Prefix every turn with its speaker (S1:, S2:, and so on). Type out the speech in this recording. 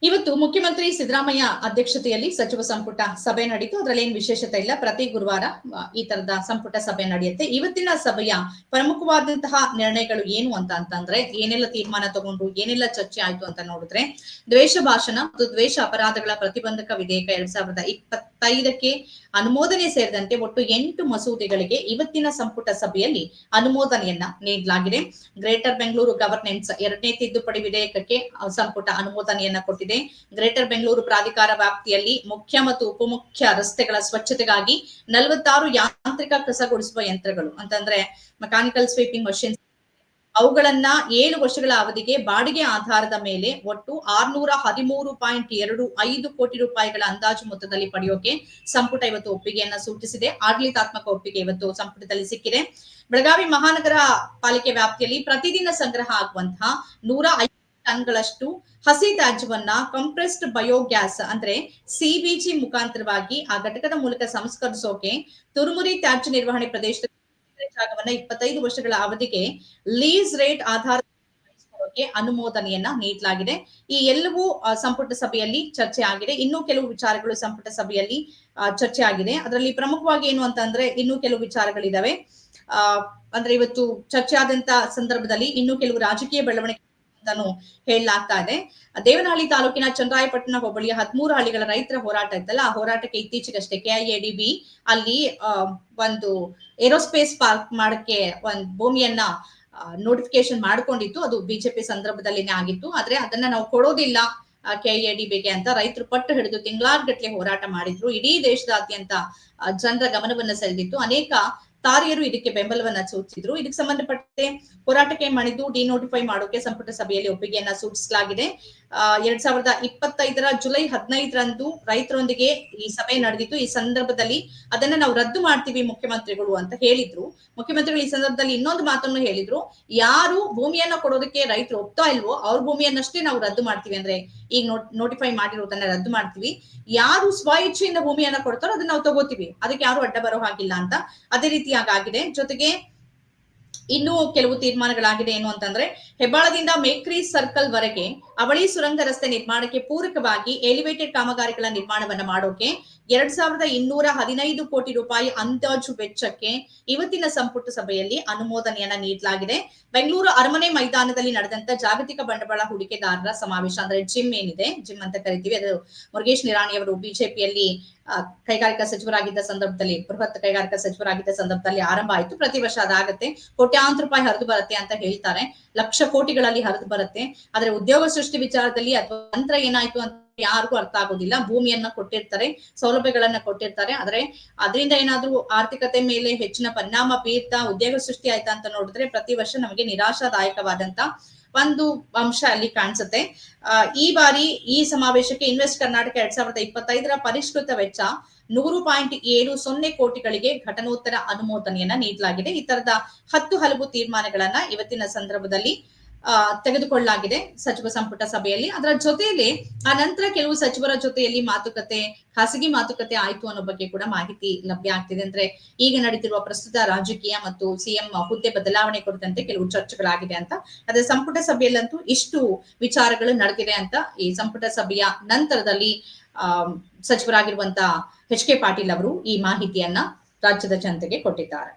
S1: ಇವತ್ತು ಮುಖ್ಯಮಂತ್ರಿ ಸಿದ್ದರಾಮಯ್ಯ ಅಧ್ಯಕ್ಷತೆಯಲ್ಲಿ ಸಚಿವ ಸಂಪುಟ ಸಭೆ ನಡೆಯಿತು. ಅದರಲ್ಲಿ ಏನು ವಿಶೇಷತೆ ಇಲ್ಲ. ಪ್ರತಿ ಗುರುವಾರ ಈ ತರದ ಸಂಪುಟ ಸಭೆ ನಡೆಯುತ್ತೆ. ಇವತ್ತಿನ ಸಭೆಯ ಪ್ರಮುಖವಾದಂತಹ ನಿರ್ಣಯಗಳು ಏನು ಅಂತಂದ್ರೆ ಏನೆಲ್ಲ ತೀರ್ಮಾನ ತಗೊಂಡ್ರು, ಏನೆಲ್ಲ ಚರ್ಚೆ ಆಯ್ತು ಅಂತ ನೋಡಿದ್ರೆ, ದ್ವೇಷ ಭಾಷಣ ಮತ್ತು ದ್ವೇಷ ಅಪರಾಧಗಳ ಪ್ರತಿಬಂಧಕ ವಿಧೇಯಕ 2025ಕ್ಕೆ ಅನುಮೋದನೆ ಸೇರಿದಂತೆ ಒಟ್ಟು 8 ಮಸೂದೆಗಳಿಗೆ ಇವತ್ತಿನ ಸಂಪುಟ ಸಭೆಯಲ್ಲಿ ಅನುಮೋದನೆಯನ್ನ ನೀಡಲಾಗಿದೆ. ಗ್ರೇಟರ್ ಬೆಂಗಳೂರು ಗವರ್ನೆನ್ಸ್ 2ನೇ ತಿದ್ದುಪಡಿ ವಿಧೇಯಕಕ್ಕೆ ಸಂಪುಟ ಅನುಮೋದನೆಯನ್ನ ಕೊಟ್ಟಿದೆ. ಗ್ರೇಟರ್ ಬೆಂಗಳೂರು ಪ್ರಾಧಿಕಾರ ವ್ಯಾಪ್ತಿಯಲ್ಲಿ ಮುಖ್ಯ ಮತ್ತು ಉಪಮುಖ್ಯ ರಸ್ತೆಗಳ ಸ್ವಚ್ಛತೆಗಾಗಿ 46 ಯಾಂತ್ರಿಕ ಕಸಗುಡಿಸುವ ಯಂತ್ರಗಳು ಅಂತಂದ್ರೆ ಮೆಕ್ಯಾನಿಕಲ್ ಸ್ವೀಪಿಂಗ್ ಮಷಿನ್ಸ್ ಅವುಗಳನ್ನ 7 ವರ್ಷಗಳ ಅವಧಿಗೆ ಬಾಡಿಗೆ ಆಧಾರದ ಮೇಲೆ ಒಟ್ಟು 613.25 ಕೋಟಿ ರೂಪಾಯಿಗಳ ಅಂದಾಜು ಮೊತ್ತದಲ್ಲಿ ಪಡೆಯೋಕೆ ಸಂಪುಟ ಇವತ್ತು ಒಪ್ಪಿಗೆಯನ್ನ ಸೂಚಿಸಿದೆ. ಆಡಳಿತಾತ್ಮಕ ಒಪ್ಪಿಗೆ ಇವತ್ತು ಸಂಪುಟದಲ್ಲಿ ಸಿಕ್ಕಿದೆ. ಬೆಳಗಾವಿ ಮಹಾನಗರ ಪಾಲಿಕೆ ವ್ಯಾಪ್ತಿಯಲ್ಲಿ ಪ್ರತಿದಿನ ಸಂಗ್ರಹ ಆಗುವಂತಹ 150 ಟನ್ಗಳಷ್ಟು ಹಸಿ ತ್ಯಾಜ್ಯವನ್ನ ಕಂಪ್ರೆಸ್ಡ್ ಬಯೋಗ್ಯಾಸ್ ಅಂದ್ರೆ ಸಿಬಿಜಿ ಮುಖಾಂತರವಾಗಿ ಆ ಘಟಕದ ಮೂಲಕ ಸಂಸ್ಕರಿಸೋಕೆ ತುರುಮುರಿ ತ್ಯಾಜ್ಯ ನಿರ್ವಹಣೆ ಪ್ರದೇಶದ ಜಾಗವನ್ನ 25 ವರ್ಷಗಳ ಅವಧಿಗೆ ಲೀಸ್ ರೇಟ್ ಆಧಾರದ ಅನುಮೋದನೆಯನ್ನ ನೀಡಲಾಗಿದೆ. ಈ ಎಲ್ಲವೂ ಸಂಪುಟ ಸಭೆಯಲ್ಲಿ ಚರ್ಚೆ ಆಗಿದೆ. ಇನ್ನೂ ಕೆಲವು ವಿಚಾರಗಳು ಸಂಪುಟ ಸಭೆಯಲ್ಲಿ ಚರ್ಚೆ ಆಗಿದೆ. ಅದರಲ್ಲಿ ಪ್ರಮುಖವಾಗಿ ಏನು ಅಂತಂದ್ರೆ ಇನ್ನೂ ಕೆಲವು ವಿಚಾರಗಳಿದಾವೆ. ಅಂದ್ರೆ ಇವತ್ತು ಚರ್ಚೆ ಆದಂತ ಸಂದರ್ಭದಲ್ಲಿ ಇನ್ನೂ ಕೆಲವು ರಾಜಕೀಯ ಬೆಳವಣಿಗೆ ಹೇಳಲಾಗ್ತಾ ಇದೆ. ದೇವನಹಳ್ಳಿ ತಾಲೂಕಿನ ಚನ್ನರಾಯಪಟ್ಟಣ ಹೋಬಳಿಯ 13 ಹಳ್ಳಿಗಳ ರೈತರ ಹೋರಾಟ ಇತ್ತಲ್ಲ, ಆ ಹೋರಾಟಕ್ಕೆ ಇತ್ತೀಚೆಗಷ್ಟೇ ಕೆಐಎಡಿಬಿ ಅಲ್ಲಿ ಒಂದು ಏರೋಸ್ಪೇಸ್ ಪಾರ್ಕ್ ಮಾಡಕ್ಕೆ ಒಂದು ಭೂಮಿಯನ್ನ ನೋಟಿಫಿಕೇಶನ್ ಮಾಡ್ಕೊಂಡಿತ್ತು. ಅದು ಬಿಜೆಪಿ ಸಂದರ್ಭದಲ್ಲಿನೇ ಆಗಿತ್ತು. ಆದ್ರೆ ಅದನ್ನ ನಾವು ಕೊಡೋದಿಲ್ಲ ಕೆಐಎಡಿಬಿಗೆ ಅಂತ ರೈತರು ಪಟ್ಟು ಹಿಡಿದು ತಿಂಗಳಾರ್ಗಟ್ಲೆ ಹೋರಾಟ ಮಾಡಿದ್ರು. ಇಡೀ ದೇಶದಾದ್ಯಂತ ಜನರ ಗಮನವನ್ನ ಸೆಳೆದಿತ್ತು. ಅನೇಕ ತಾರಿಯರು ಇದಕ್ಕೆ ಬೆಂಬಲವನ್ನ ಸೂಚಿಸಿದ್ರು. ಇದಕ್ಕೆ ಸಂಬಂಧಪಟ್ಟಂತೆ ಹೋರಾಟಕ್ಕೆ ಮಣಿದು ಡಿನೋಟಿಫೈ ಮಾಡೋಕೆ ಸಂಪುಟ ಸಭೆಯಲ್ಲಿ ಒಪ್ಪಿಗೆಯನ್ನ ಸೂಚಿಸಲಾಗಿದೆ. 2025 ಜುಲೈ 15ರಂದು ರೈತರೊಂದಿಗೆ ಈ ಸಭೆ ನಡೆದಿತ್ತು. ಈ ಸಂದರ್ಭದಲ್ಲಿ ಅದನ್ನ ನಾವು ರದ್ದು ಮಾಡ್ತೀವಿ ಮುಖ್ಯಮಂತ್ರಿಗಳು ಅಂತ ಹೇಳಿದ್ರು. ಮುಖ್ಯಮಂತ್ರಿಗಳು ಈ ಸಂದರ್ಭದಲ್ಲಿ ಇನ್ನೊಂದು ಮಾತನ್ನು ಹೇಳಿದ್ರು, ಯಾರು ಭೂಮಿಯನ್ನ ಕೊಡೋದಕ್ಕೆ ರೈತರು ಒಪ್ತಾ ಇಲ್ವೋ ಅವ್ರ ಭೂಮಿಯನ್ನಷ್ಟೇ ನಾವು ರದ್ದು ಮಾಡ್ತೀವಿ, ಅಂದ್ರೆ ಈಗ ನೋಟಿಫೈ ಮಾಡಿರೋದನ್ನ ರದ್ದು ಮಾಡ್ತೀವಿ. ಯಾರು ಸ್ವ ಇಚ್ಛೆಯಿಂದ ಭೂಮಿಯನ್ನ ಕೊಡ್ತಾರೋ ಅದನ್ನ ನಾವು ತಗೋತೀವಿ, ಅದಕ್ಕೆ ಯಾರು ಅಡ್ಡ ಬರೋ ಹಾಗಿಲ್ಲ ಅಂತ ಅದೇ ರೀತಿಯಾಗಿದೆ. ಜೊತೆಗೆ ಇನ್ನೂ ಕೆಲವು ತೀರ್ಮಾನಗಳಾಗಿದೆ. ಏನು ಅಂತಂದ್ರೆ ಹೆಬ್ಬಾಳದಿಂದ ಮೇಕ್ರಿ ಸರ್ಕಲ್ ವರೆಗೆ ಅವಳಿ ಸುರಂಗ ರಸ್ತೆ ನಿರ್ಮಾಣಕ್ಕೆ ಪೂರಕವಾಗಿ ಎಲಿವೇಟೆಡ್ ಕಾಮಗಾರಿಗಳ ನಿರ್ಮಾಣವನ್ನ ಮಾಡೋಕೆ 2215 ಕೋಟಿ ರೂಪಾಯಿ ಅಂದಾಜು ವೆಚ್ಚಕ್ಕೆ ಇವತ್ತಿನ ಸಂಪುಟ ಸಭೆಯಲ್ಲಿ ಅನುಮೋದನೆಯನ್ನ ನೀಡಲಾಗಿದೆ. ಬೆಂಗಳೂರು ಅರಮನೆ ಮೈದಾನದಲ್ಲಿ ನಡೆದಂತ ಜಾಗತಿಕ ಬಂಡವಾಳ ಹೂಡಿಕೆದಾರರ ಸಮಾವೇಶ ಅಂದ್ರೆ ಜಿಮ್ ಏನಿದೆ, ಜಿಮ್ ಅಂತ ಕರಿತೀವಿ, ಅದು ಮುರುಗೇಶ್ ನಿರಾಣಿ ಅವರು ಬಿಜೆಪಿಯಲ್ಲಿ ಕೈಗಾರಿಕಾ ಸಚಿವರಾಗಿದ್ದ ಸಂದರ್ಭದಲ್ಲಿ, ಬೃಹತ್ ಕೈಗಾರಿಕಾ ಸಚಿವರಾಗಿದ್ದ ಸಂದರ್ಭದಲ್ಲಿ ಆರಂಭ ಆಯ್ತು. ಪ್ರತಿ ವರ್ಷ ಅದಾಗತ್ತೆ. ಕೋಟ್ಯಾಂತರ ರೂಪಾಯಿ ಹರಿದು ಬರುತ್ತೆ ಅಂತ ಹೇಳ್ತಾರೆ, ಲಕ್ಷ ಕೋಟಿಗಳಲ್ಲಿ ಹರಿದು ಬರುತ್ತೆ. ಆದ್ರೆ ಉದ್ಯೋಗ ಸೃಷ್ಟಿ ವಿಚಾರದಲ್ಲಿ ಅಥವಾ ತಂತ್ರ ಏನಾಯ್ತು ಅಂತ ಯಾರಿಗೂ ಅರ್ಥ ಆಗೋದಿಲ್ಲ. ಭೂಮಿಯನ್ನ ಕೊಟ್ಟಿರ್ತಾರೆ, ಸೌಲಭ್ಯಗಳನ್ನ ಕೊಟ್ಟಿರ್ತಾರೆ, ಆದ್ರೆ ಅದರಿಂದ ಏನಾದ್ರೂ ಆರ್ಥಿಕತೆ ಮೇಲೆ ಹೆಚ್ಚಿನ ಪರಿಣಾಮ ಬೀರ್ತಾ ಉದ್ಯೋಗ ಸೃಷ್ಟಿ ಆಯ್ತಾ ಅಂತ ನೋಡಿದ್ರೆ ಪ್ರತಿ ವರ್ಷ ನಮಗೆ ನಿರಾಶಾದಾಯಕವಾದಂತ ಒಂದು ಅಂಶ ಅಲ್ಲಿ ಕಾಣಿಸುತ್ತೆ. ಈ ಬಾರಿ ಈ ಸಮಾವೇಶಕ್ಕೆ ಇನ್ವೆಸ್ಟ್ ಕರ್ನಾಟಕ 2025 ಪರಿಷ್ಕೃತ ವೆಚ್ಚ 100.70 ಕೋಟಿಗಳಿಗೆ ಘಟನೋತ್ತರ ಅನುಮೋದನೆಯನ್ನ ನೀಡಲಾಗಿದೆ. ಈ ತರದ 10 ಹಲವು ತೀರ್ಮಾನಗಳನ್ನ ಇವತ್ತಿನ ಸಂದರ್ಭದಲ್ಲಿ ತೆಗೆದುಕೊಳ್ಳಲಾಗಿದೆ ಸಚಿವ ಸಂಪುಟ ಸಭೆಯಲ್ಲಿ. ಅದರ ಜೊತೆಯಲ್ಲಿ ಆ ನಂತರ ಕೆಲವು ಸಚಿವರ ಜೊತೆಯಲ್ಲಿ ಮಾತುಕತೆ, ಖಾಸಗಿ ಮಾತುಕತೆ ಆಯ್ತು ಅನ್ನೋ ಬಗ್ಗೆ ಕೂಡ ಮಾಹಿತಿ ಲಭ್ಯ ಆಗ್ತಿದೆ. ಅಂದ್ರೆ ಈಗ ನಡೀತಿರುವ ಪ್ರಸ್ತುತ ರಾಜಕೀಯ ಮತ್ತು ಸಿಎಂ ಹುದ್ದೆ ಬದಲಾವಣೆ ಕುರಿತಂತೆ ಕೆಲವು ಚರ್ಚೆಗಳಾಗಿದೆ ಅಂತ. ಅದೇ ಸಂಪುಟ ಸಭೆಯಲ್ಲಂತೂ ಇಷ್ಟು ವಿಚಾರಗಳು ನಡೆದಿದೆ ಅಂತ ಈ ಸಂಪುಟ ಸಭೆಯ ನಂತರದಲ್ಲಿ ಸಚಿವರಾಗಿರುವಂತ ಎಚ್ ಕೆ ಪಾಟೀಲ್ ಅವರು ಈ ಮಾಹಿತಿಯನ್ನ ರಾಜ್ಯದ ಜನತೆಗೆ ಕೊಟ್ಟಿದ್ದಾರೆ.